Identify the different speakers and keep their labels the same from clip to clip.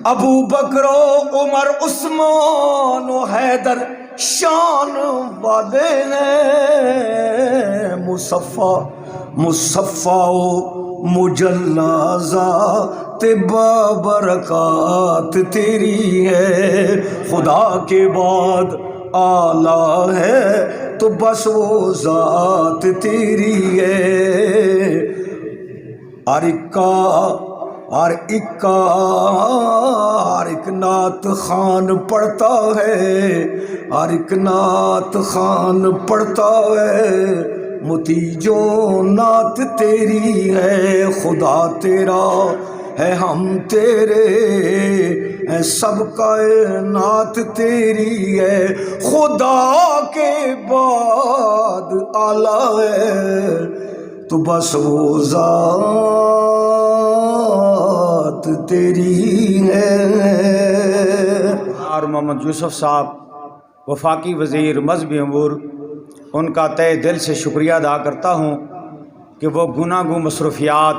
Speaker 1: ابو بکر و عمر عثمان و حیدر شان والے ہیں، مصفا و مجلا ذات بابرکات تیری ہے، خدا کے بعد اعلیٰ ہے تو بس وہ ذات تیری ہے۔ ہر ایک نعت خوان پڑھتا ہے، ہر ایک نعت خوان پڑھتا ہے، متی جو نعت تیری ہے، خدا تیرا ہے ہم تیرے ہیں، سب کائنات تیری ہے، خدا کے بعد اعلیٰ ہے تو بس وہ ذات تیری ہے۔
Speaker 2: اور محمد یوسف صاحب وفاقی وزیر مذہبی امور، ان کا تہ دل سے شکریہ ادا کرتا ہوں کہ وہ گوناگوں مصروفیات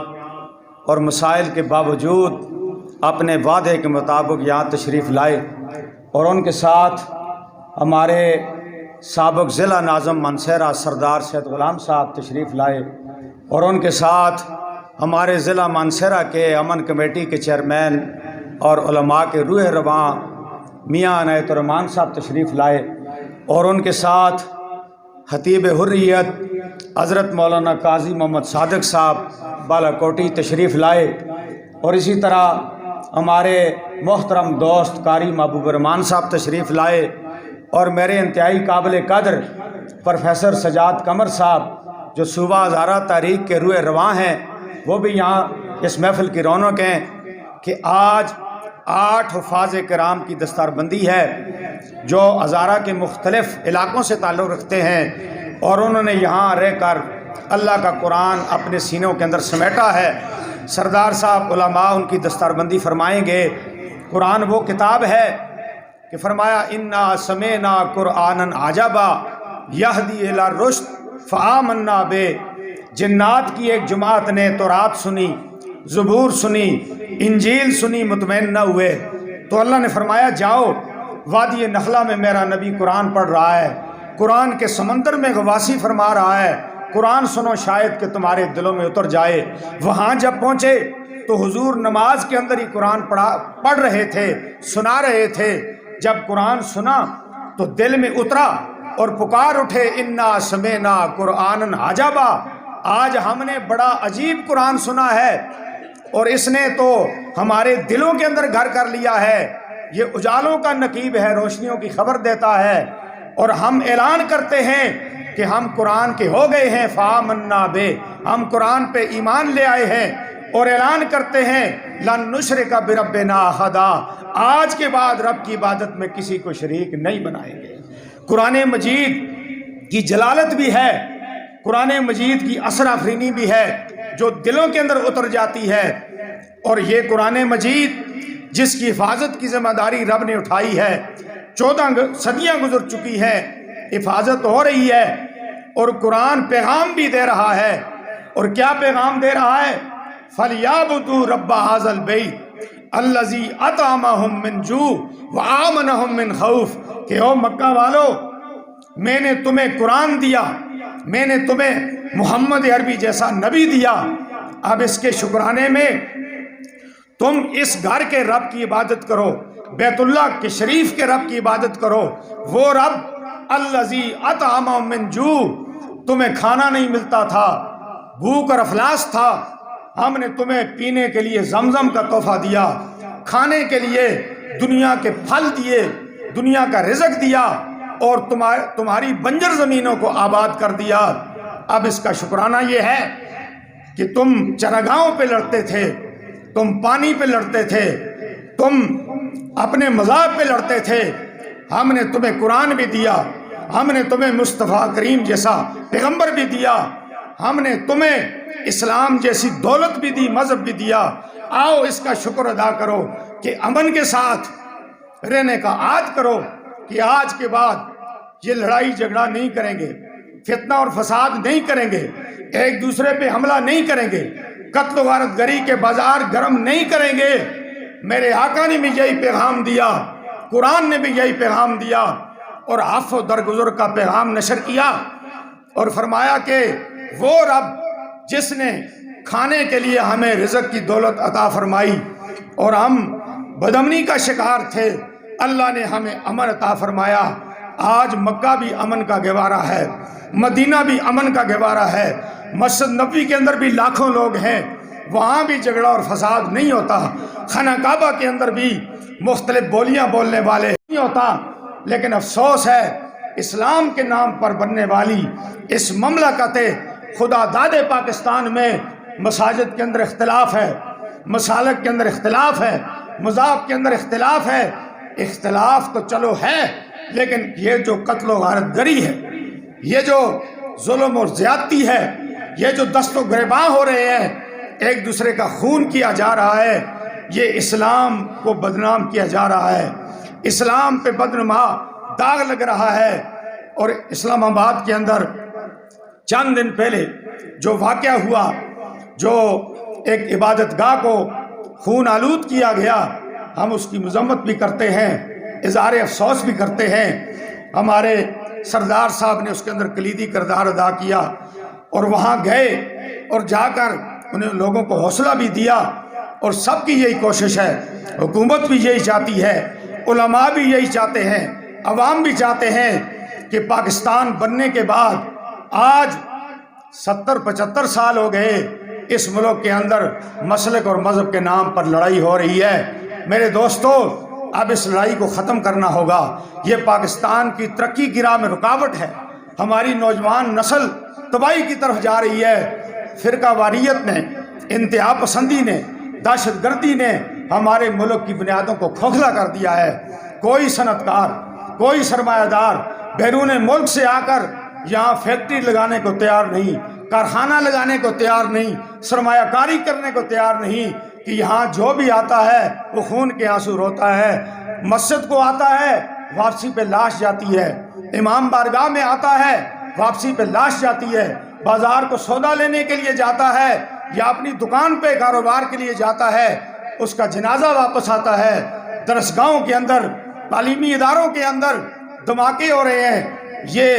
Speaker 2: اور مسائل کے باوجود اپنے وعدے کے مطابق یہاں تشریف لائے، اور ان کے ساتھ ہمارے سابق ضلع ناظم مانسہرہ سردار سید غلام صاحب تشریف لائے، اور ان کے ساتھ ہمارے ضلع مانسہرہ کے امن کمیٹی کے چیئرمین اور علماء کے روح رواں میاں عنایت الرحمان صاحب تشریف لائے، اور ان کے ساتھ خطیب حریت حضرت مولانا قاضی محمد صادق صاحب بالاکوٹی تشریف لائے، اور اسی طرح ہمارے محترم دوست قاری محبوب الرحمان صاحب تشریف لائے، اور میرے انتہائی قابل قدر پروفیسر سجاد قمر صاحب جو صوبہ ہزارہ تحریک کے روح رواں ہیں، وہ بھی یہاں اس محفل کی رونق ہیں کہ آج 8 حفاظ کرام کی دستار بندی ہے جو ہزارہ کے مختلف علاقوں سے تعلق رکھتے ہیں، اور انہوں نے یہاں رہ کر اللہ کا قرآن اپنے سینوں کے اندر سمیٹا ہے۔ سردار صاحب علماء ان کی دستار بندی فرمائیں گے۔ قرآن وہ کتاب ہے کہ فرمایا انا سمینا قرآنا عجبا یہدی الی الرشد فآمنا بہ۔ جنات کی ایک جماعت نے تورات سنی، زبور سنی، انجیل سنی، مطمئن نہ ہوئے، تو اللہ نے فرمایا جاؤ وادی نخلا میں میرا نبی قرآن پڑھ رہا ہے، قرآن کے سمندر میں غواصی فرما رہا ہے، قرآن سنو شاید کہ تمہارے دلوں میں اتر جائے۔ وہاں جب پہنچے تو حضور نماز کے اندر ہی قرآن پڑھ رہے تھے، سنا رہے تھے۔ جب قرآن سنا تو دل میں اترا اور پکار اٹھے انا سمینا قرآنا عجبا، آج ہم نے بڑا عجیب قرآن سنا ہے اور اس نے تو ہمارے دلوں کے اندر گھر کر لیا ہے۔ یہ اجالوں کا نقیب ہے، روشنیوں کی خبر دیتا ہے، اور ہم اعلان کرتے ہیں کہ ہم قرآن کے ہو گئے ہیں، فآمنا بہ، ہم قرآن پہ ایمان لے آئے ہیں، اور اعلان کرتے ہیں لن نشرک بربنا احدا، آج کے بعد رب کی عبادت میں کسی کو شریک نہیں بنائیں گے۔ قرآن مجید کی جلالت بھی ہے، قرآن مجید کی اثر آفرینی بھی ہے جو دلوں کے اندر اتر جاتی ہے، اور یہ قرآن مجید جس کی حفاظت کی ذمہ داری رب نے اٹھائی ہے، 14 صدیاں گزر چکی ہیں، حفاظت ہو رہی ہے، اور قرآن پیغام بھی دے رہا ہے۔ اور کیا پیغام دے رہا ہے؟ فَلْيَعْبُدُوا رَبَّ هَٰذَا الْبَيْتِ الَّذِي أَطْعَمَهُم مِّن جُوعٍ وَآمَنَهُم مِّن خَوْفٍ، کہ او مکہ والو، میں نے تمہیں قرآن دیا، میں نے تمہیں محمد عربی جیسا نبی دیا، اب اس کے شکرانے میں تم اس گھر کے رب کی عبادت کرو، بیت اللہ کے شریف کے رب کی عبادت کرو، وہ رب الذی اطعمہم من جوع، تمہیں کھانا نہیں ملتا تھا، بھوک اور افلاس تھا، ہم نے تمہیں پینے کے لیے زمزم کا تحفہ دیا، کھانے کے لیے دنیا کے پھل دیے، دنیا کا رزق دیا، اور تمہاری بنجر زمینوں کو آباد کر دیا۔ اب اس کا شکرانہ یہ ہے کہ تم چراگاہوں پہ لڑتے تھے، تم پانی پہ لڑتے تھے، تم اپنے مذاہب پہ لڑتے تھے، ہم نے تمہیں قرآن بھی دیا، ہم نے تمہیں مصطفیٰ کریم جیسا پیغمبر بھی دیا، ہم نے تمہیں اسلام جیسی دولت بھی دی، مذہب بھی دیا۔ آؤ اس کا شکر ادا کرو کہ امن کے ساتھ رہنے کا عہد کرو کہ آج کے بعد یہ لڑائی جھگڑا نہیں کریں گے، فتنہ اور فساد نہیں کریں گے، ایک دوسرے پہ حملہ نہیں کریں گے، قتل و غارت گری کے بازار گرم نہیں کریں گے،
Speaker 1: میرے آقا نے بھی یہی پیغام دیا، قرآن نے بھی یہی پیغام دیا اور عفو و درگزر کا پیغام نشر کیا، اور فرمایا کہ وہ رب جس نے کھانے کے لیے ہمیں رزق کی دولت عطا فرمائی اور ہم بدامنی کا شکار تھے، اللہ نے ہمیں امن عطا فرمایا۔ آج مکہ بھی امن کا گہوارہ ہے، مدینہ بھی امن کا گہوارہ ہے، مسجد نبوی کے اندر بھی لاکھوں لوگ ہیں، وہاں بھی جھگڑا اور فساد نہیں ہوتا، خانہ کعبہ کے اندر بھی مختلف بولیاں بولنے والے نہیں ہوتا۔ لیکن افسوس ہے اسلام کے نام پر بننے والی اس مملکت خدا داد پاکستان میں مساجد کے اندر اختلاف ہے، مسالک کے اندر اختلاف ہے، مذاہب کے اندر اختلاف ہے۔ اختلاف تو چلو ہے، لیکن یہ جو قتل و غارت گری ہے، یہ جو ظلم اور زیادتی ہے، یہ جو دست و گریباں ہو رہے ہیں، ایک دوسرے کا خون کیا جا رہا ہے، یہ اسلام کو بدنام کیا جا رہا ہے، اسلام پہ بدنما داغ لگ رہا ہے۔ اور اسلام آباد کے اندر چند دن پہلے جو واقعہ ہوا، جو ایک عبادت گاہ کو خون آلود کیا گیا، ہم اس کی مذمت بھی کرتے ہیں، اظہار افسوس بھی کرتے ہیں۔ ہمارے سردار صاحب نے اس کے اندر کلیدی کردار ادا کیا اور وہاں گئے اور جا کر انہیں لوگوں کو حوصلہ بھی دیا، اور سب کی یہی کوشش ہے، حکومت بھی یہی چاہتی ہے، علماء بھی یہی چاہتے ہیں، عوام بھی چاہتے ہیں کہ پاکستان بننے کے بعد آج 70-75 سال ہو گئے، اس ملک کے اندر مسلک اور مذہب کے نام پر لڑائی ہو رہی ہے۔ میرے دوستو، اب اس لڑائی کو ختم کرنا ہوگا، یہ پاکستان کی ترقی کی راہ میں رکاوٹ ہے، ہماری نوجوان نسل تباہی کی طرف جا رہی ہے۔ فرقہ واریت نے، انتہا پسندی نے، دہشت گردی نے ہمارے ملک کی بنیادوں کو کھوکھلا کر دیا ہے۔ کوئی صنعت کار، کوئی سرمایہ دار بیرون ملک سے آ کر یہاں فیکٹری لگانے کو تیار نہیں، کارخانہ لگانے کو تیار نہیں، سرمایہ کاری کرنے کو تیار نہیں، کہ یہاں جو بھی آتا ہے وہ خون کے آنسو روتا ہے۔ مسجد کو آتا ہے، واپسی پہ لاش جاتی ہے، امام بارگاہ میں آتا ہے، واپسی پہ لاش جاتی ہے، بازار کو سودا لینے کے لیے جاتا ہے یا اپنی دکان پہ کاروبار کے لیے جاتا ہے، اس کا جنازہ واپس آتا ہے۔ درسگاہوں کے اندر، تعلیمی اداروں کے اندر دھماکے ہو رہے ہیں، یہ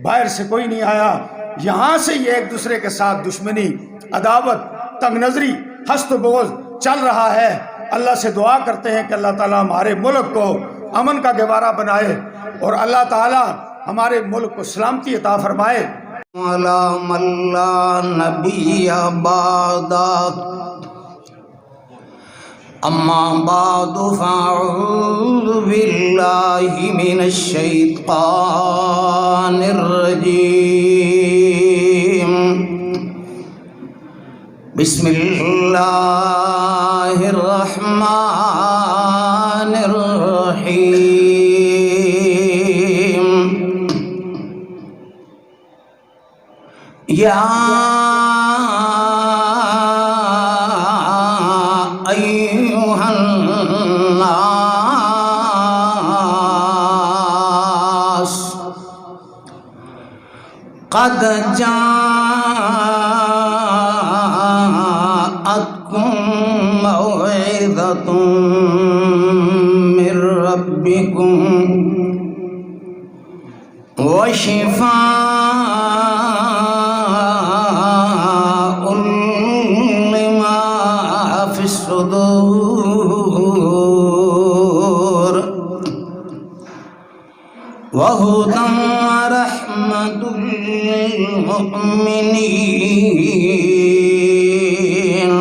Speaker 1: باہر سے کوئی نہیں آیا، یہاں سے یہ ایک دوسرے کے ساتھ دشمنی، عداوت، تنگ نظری، حسد و بغض چل رہا ہے۔ اللہ سے دعا کرتے ہیں کہ اللہ تعالیٰ ہمارے ملک کو امن کا گہوارہ بنائے اور اللہ تعالیٰ ہمارے ملک کو سلامتی عطا فرمائے۔
Speaker 3: عَلَى مَن لَا نَبِيَّ بَعْدَهُ أَمَّا بَعْدُ فَأَعُوذُ بِاللَّهِ مِنَ الشَّيْطَانِ الرَّجِيمِ بسم اللہ الرحمن الرحیم یا ایہا الناس قد جاءتكم موعظة من ربكم وشفاء لما في الصدور وهدى ورحمة للمؤمنين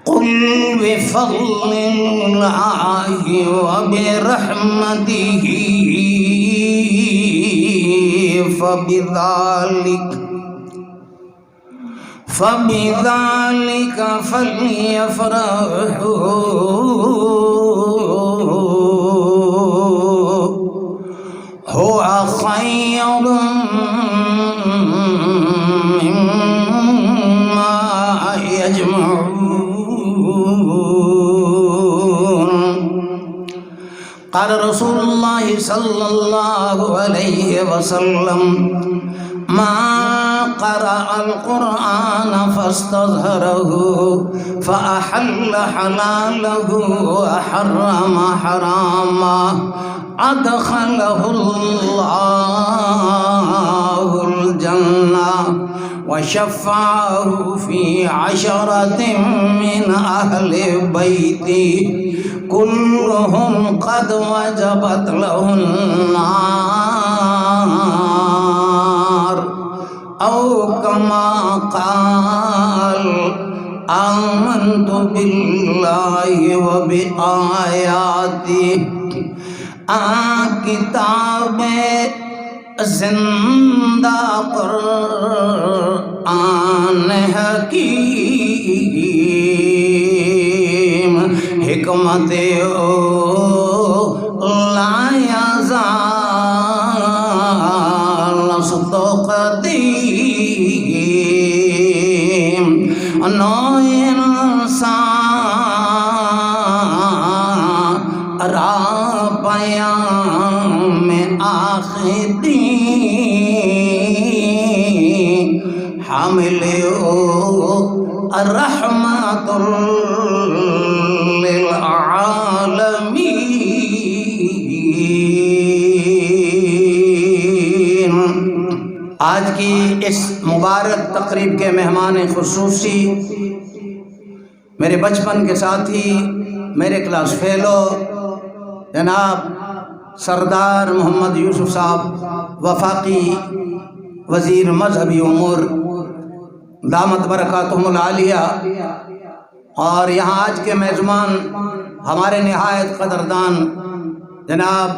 Speaker 3: قل بفضل الله وبرحمته فبذلك فليفرحوا هو خير مما يجمعون قال رسول الله صلى الله عليه وسلم ما قرأ القرآن فاستظهره فأحل حلاله وحرم حراما أدخله الله الجنة وشفعه في 10 من أهل بيتي كلهم قد وجبت له النار أو كما قال آمنت بالله وبآياته کتاب زندہ قرآن حکیم حکمت لایا زال قدیم نو انسان را پیام آخری حامل رحمت للعالمین۔ آج کی اس مبارک تقریب کے مہمان خصوصی میرے بچپن کے ساتھی، میرے کلاس فیلو جناب سردار محمد یوسف صاحب، وفاقی وزیر مذہبی امور دامت برکاتہم العالیہ، اور یہاں آج کے میزبان ہمارے نہایت قدردان جناب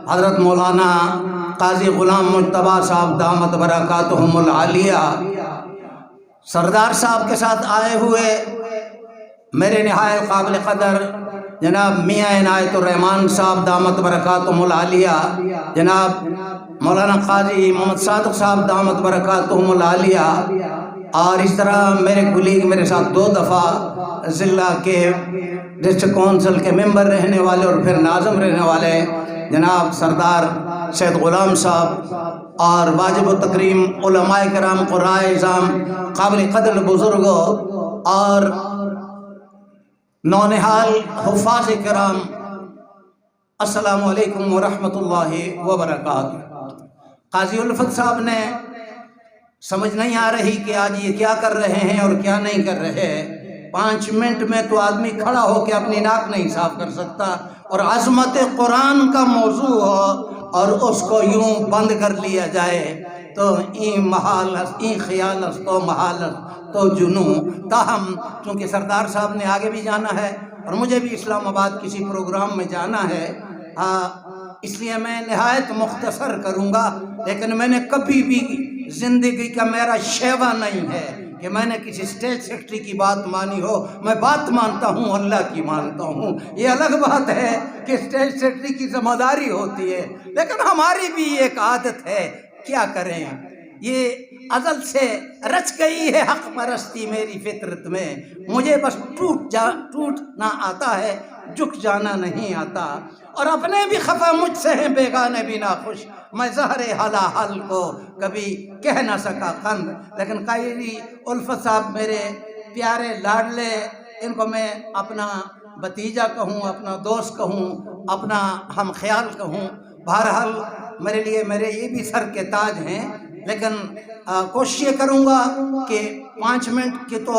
Speaker 3: حضرت مولانا قاضی غلام مجتبیٰ صاحب دامت برکاتہم العالیہ، سردار صاحب کے ساتھ آئے ہوئے میرے نہایت قابل قدر جناب میاں عنایت الرحمان صاحب دامت برکاتہم العالیہ، جناب مولانا قاضی محمد صادق صاحب دامت برکاتہم العالیہ، اور اس طرح میرے کلیگ میرے ساتھ 2 دفعہ ضلع کے ڈسٹرکٹ کونسل کے ممبر رہنے والے اور پھر ناظم رہنے والے جناب سردار سید غلام صاحب، اور واجب التکریم علماء کرام، قراء اعظام، قابل قدر بزرگوں اور نونہال حفاظ کرام، السلام علیکم ورحمۃ اللہ وبرکاتہ۔ قاضی الفت صاحب نے سمجھ نہیں آ رہی کہ آج یہ کیا کر رہے ہیں اور کیا نہیں کر رہے۔ 5 منٹ میں تو آدمی کھڑا ہو کے اپنی ناک نہیں صاف کر سکتا، اور عظمت قرآن کا موضوع ہو اور اس کو یوں بند کر لیا جائے تو این محال این خیال تو محال تو جنوں۔ تاہم چونکہ سردار صاحب نے آگے بھی جانا ہے اور مجھے بھی اسلام آباد کسی پروگرام میں جانا ہے، اس لیے میں نہایت مختصر کروں گا، لیکن میں نے کبھی بھی زندگی کا میرا شیوا نہیں ہے کہ میں نے کسی اسٹیٹ سیکرٹری کی بات مانی ہو۔ میں بات مانتا ہوں، اللہ کی مانتا ہوں۔ یہ الگ بات ہے کہ اسٹیٹ سیکرٹری کی ذمہ داری ہوتی ہے، لیکن ہماری بھی ایک عادت ہے، کیا کریں، یہ ازل سے رچ گئی ہے حق پرستی میری فطرت میں۔ مجھے بس ٹوٹنا آتا ہے، جھک جانا نہیں آتا، اور اپنے بھی خفا مجھ سے ہیں، بیگانے بھی ناخوش۔ میں زہر حلا حل کو کبھی کہہ نہ سکا قند، لیکن قاضی الفت صاحب میرے پیارے لاڈلے، ان کو میں اپنا بھتیجا کہوں، اپنا دوست کہوں، اپنا ہم خیال کہوں، بہرحال میرے لیے میرے یہ بھی سر کے تاج ہیں، لیکن کوشش یہ کروں گا کہ 5 منٹ کی تو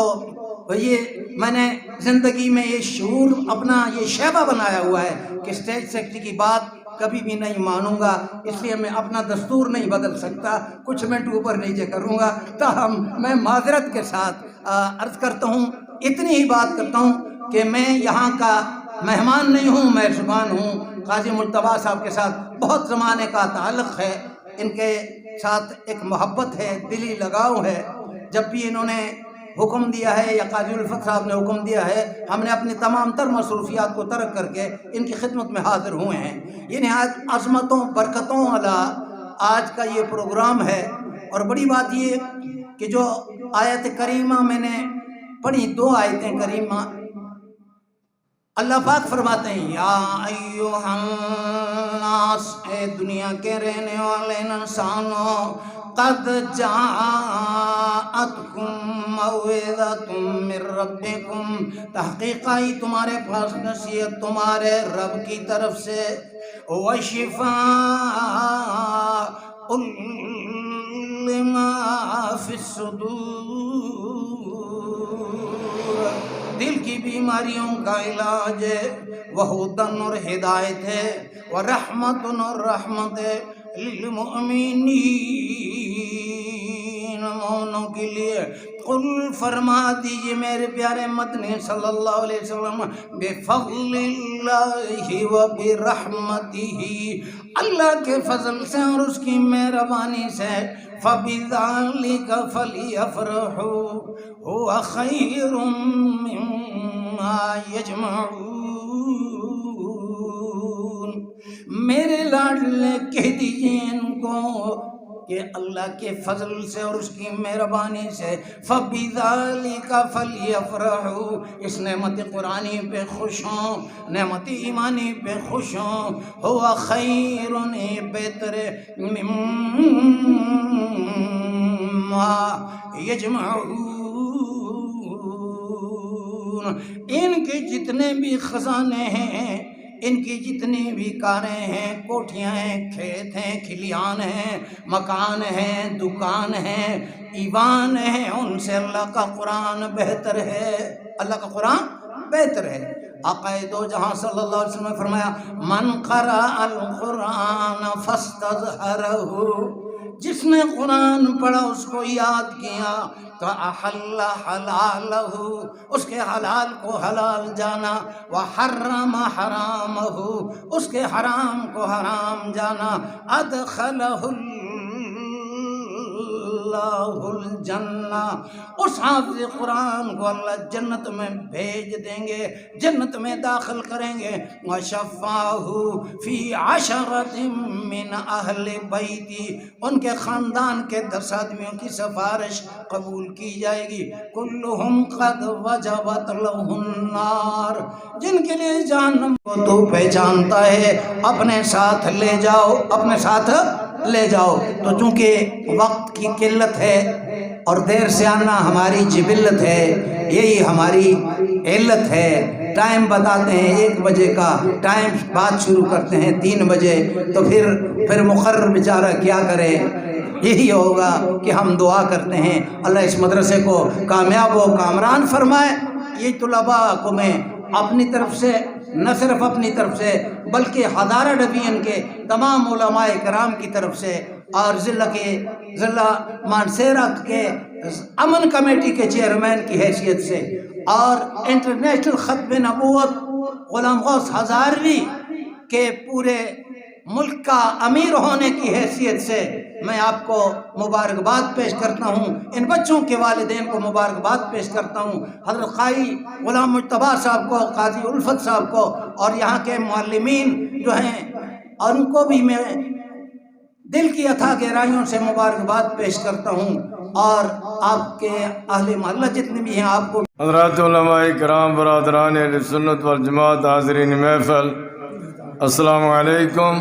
Speaker 3: یہ میں نے زندگی میں یہ شعور اپنا یہ شیبہ بنایا ہوا ہے کہ اسٹیٹ سیکرٹری کی بات کبھی بھی نہیں مانوں گا، اس لیے میں اپنا دستور نہیں بدل سکتا، کچھ منٹ اوپر نیچے کروں گا۔ تاہم میں معذرت کے ساتھ عرض کرتا ہوں، اتنی ہی بات کرتا ہوں کہ میں یہاں کا مہمان نہیں ہوں، میزبان ہوں۔ قاضی مجتبیٰ صاحب کے ساتھ بہت زمانے کا تعلق ہے، ان کے ساتھ ایک محبت ہے، دلی لگاؤ ہے۔ جب بھی انہوں نے حکم دیا ہے یا قاضی الفت صاحب نے حکم دیا ہے، ہم نے اپنی تمام تر مصروفیات کو ترک کر کے ان کی خدمت میں حاضر ہوئے ہیں۔ یہ نہایت عظمتوں برکتوں والا آج کا یہ پروگرام ہے، اور بڑی بات یہ کہ جو آیت کریمہ میں نے پڑھی، 2 آیتیں کریمہ، اللہ پاک فرماتے ہیں یا ایھا الناس، اے دنیا کے رہنے والے انسانوں، قد جاءتکم موعظۃ من ربکم، تحقیق آئی تمہارے پاس نصیحت تمہارے رب کی طرف سے، وشفاء لما فی الصدور، دل کی بیماریوں کا علاج ہے، وہدن اور ہدایت ہے، ورحمت اور رحمت ہے، للمؤمنین، مومنوں کے لیے۔ قل فرما دیجئے میرے پیارے مدنی صلی اللہ علیہ وسلم، بفضل اللہ و برحمتہ، اللہ کے فضل سے اور اس کی مہربانی سے، فبذلک فلیفرحوا هو خیر مما یجمعون، میرے لاڈلے کہہ دیجئے ان کو کہ اللہ کے فضل سے اور اس کی مہربانی سے، فَبِذَلِكَ فَلْيَفْرَحُوا، اس نعمت قرآنی پہ خوش ہوں، نعمت ایمانی پہ خوش ہوں، هُوَ خَيْرٌ، بہتر مِّمَّا يَجْمَعُونَ، ان کے جتنے بھی خزانے ہیں، ان کی جتنی بھی کاریں ہیں، کوٹھیاں ہیں، کھیت ہیں، کھلیان ہیں، مکان ہیں، دکان ہیں، ایوان ہیں، ان سے اللہ کا قرآن بہتر ہے، اللہ کا قرآن بہتر ہے۔ آقا دو جہاں صلی اللہ علیہ وسلم نے فرمایا، من قرأ القرآن فاستظہرہ، جس نے قرآن پڑھا اس کو یاد کیا، تو احل حلالہ، اس کے حلال کو حلال جانا، وحرم حرامہ، اس کے حرام کو حرام جانا، ادخلہ اللہ الجنہ، اس حافظ قرآن کو اللہ جنت میں بھیج دیں گے، جنت میں داخل کریں گے، وشفاہ فی عشرۃ من اہل بیتی، ان کے خاندان کے 10 آدمیوں کی سفارش قبول کی جائے گی، کلہم قد وجبت لہ النار، جن کے لیے جہنم کو تو پہچانتا ہے، اپنے ساتھ لے جاؤ، اپنے ساتھ لے جاؤ۔ تو چونکہ وقت کی قلت ہے اور دیر سے آنا ہماری جبلت ہے، یہی ہماری علت ہے، ٹائم بتاتے ہیں 1 بجے کا، ٹائم بات شروع کرتے ہیں 3 بجے، تو پھر مقرر بیچارہ کیا کرے۔ یہی ہوگا کہ ہم دعا کرتے ہیں اللہ اس مدرسے کو کامیاب و کامران فرمائے۔ یہ طلباء کو میں اپنی طرف سے، نہ صرف اپنی طرف سے بلکہ ہزارہ ڈویژن کے تمام علماء کرام کی طرف سے اور ضلع مانسہرہ کے امن کمیٹی کے چیئرمین کی حیثیت سے اور انٹرنیشنل ختم نبوت غلام غوث ہزاروی کے پورے ملک کا امیر ہونے کی حیثیت سے میں آپ کو مبارکباد پیش کرتا ہوں، ان بچوں کے والدین کو مبارکباد پیش کرتا ہوں، حضرت قاری غلام مجتبیٰ صاحب کو، قاضی الفت صاحب کو اور یہاں کے معلمین جو ہیں اور ان کو بھی میں دل کی اتھا گہرائیوں سے مبارکباد پیش کرتا ہوں، اور آپ کے اہل محلہ جتنے بھی ہیں آپ کو۔
Speaker 4: حضرات علماء کرام، برادران اہل سنت والجماعت، حاضرین محفل، السلام علیکم۔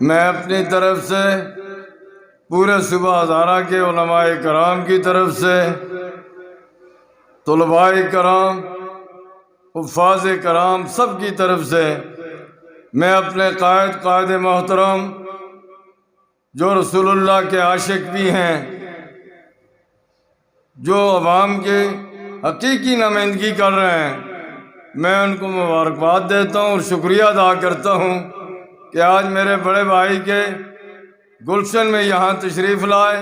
Speaker 4: میں اپنی طرف سے پورے صوبہ ہزارہ کے علماء کرام کی طرف سے، طلباء کرام، حفاظ کرام، سب کی طرف سے میں اپنے قائد محترم جو رسول اللہ کے عاشق بھی ہیں، جو عوام کے حقیقی نمائندگی کر رہے ہیں، میں ان کو مبارکباد دیتا ہوں اور شکریہ ادا کرتا ہوں کہ آج میرے بڑے بھائی کے گلشن میں یہاں تشریف لائے۔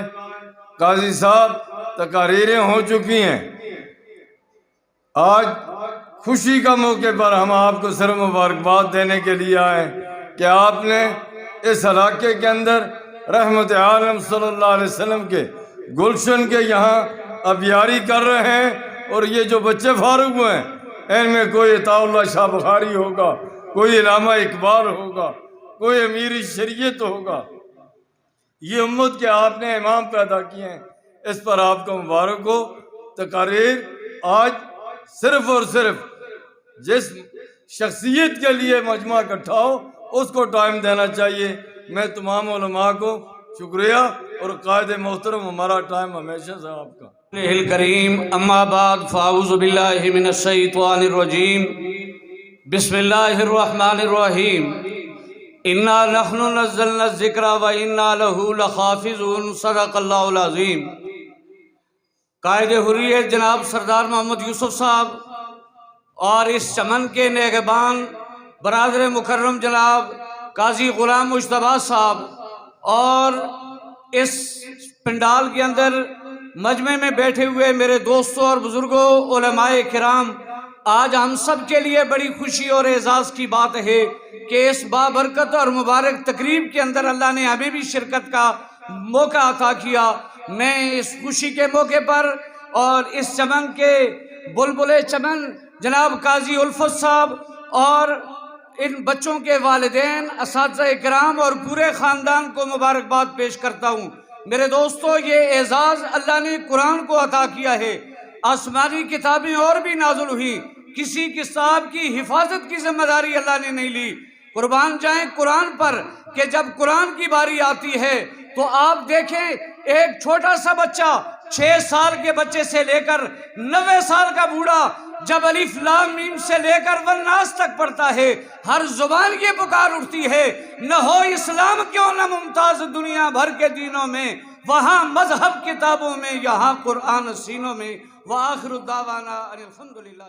Speaker 4: قاضی صاحب، تقاریریں ہو چکی ہیں، آج خوشی کا موقع پر ہم آپ کو صرف مبارکباد دینے کے لیے آئے کہ آپ نے اس علاقے کے اندر رحمت عالم صلی اللہ علیہ وسلم کے گلشن کے یہاں ابیاری کر رہے ہیں، اور یہ جو بچے فارغ ہوئے ہیں ان میں کوئی عطا اللہ شاہ بخاری ہوگا، کوئی علامہ اقبال ہوگا، کوئی امیر شریعت ہوگا۔ یہ امت کے آپ نے امام پیدا کیے ہیں، اس پر آپ کو مبارک ہو۔ تقاریر آج صرف اور صرف جس شخصیت کے لیے مجمع اکٹھا ہو اس کو ٹائم دینا چاہیے۔ میں تمام علماء کو شکریہ. اور قائد محترم ہمارا ٹائم ہمیشہ سے آپ کا.
Speaker 5: الکریم اما بعد فاعوذ باللہ من الشیطان الرجیم بسم اللہ الرحمن الرحیم انا نحن نزلنا الذکر و انا لہ لحافظون صدق اللہ العظیم. قائد حریت جناب سردار محمد یوسف صاحب اور اس چمن کے نگہبان برادر مکرم جناب قاضی غلام مجتبیٰ صاحب اور اس پنڈال کے اندر مجمع میں بیٹھے ہوئے میرے دوستوں اور بزرگوں علماء کرام، آج ہم سب کے لیے بڑی خوشی اور اعزاز کی بات ہے کہ اس بابرکت اور مبارک تقریب کے اندر اللہ نے ہمیں بھی شرکت کا موقع عطا کیا. میں اس خوشی کے موقع پر اور اس چمن کے بلبل چمن جناب قاضی الفت صاحب اور ان بچوں کے والدین، اساتذہ کرام اور پورے خاندان کو مبارکباد پیش کرتا ہوں. میرے دوستو، یہ اعزاز اللہ نے قرآن کو عطا کیا ہے. آسمانی کتابیں اور بھی نازل ہوئی، کسی کتاب کی حفاظت کی ذمہ داری اللہ نے نہیں لی. قربان جائیں قرآن پر کہ جب قرآن کی باری آتی ہے تو آپ دیکھیں ایک چھوٹا سا بچہ 6 سال کے بچے سے لے کر 90 سال کا بوڑھا جب الف لام میم سے لے کر والناس تک پڑھتا ہے، ہر زبان یہ پکار اٹھتی ہے، نہ ہو اسلام کیوں نہ ممتاز دنیا بھر کے دینوں میں، وہاں مذہب کتابوں میں، یہاں قرآن سینوں میں. وآخر دعوانا ان الحمدللہ.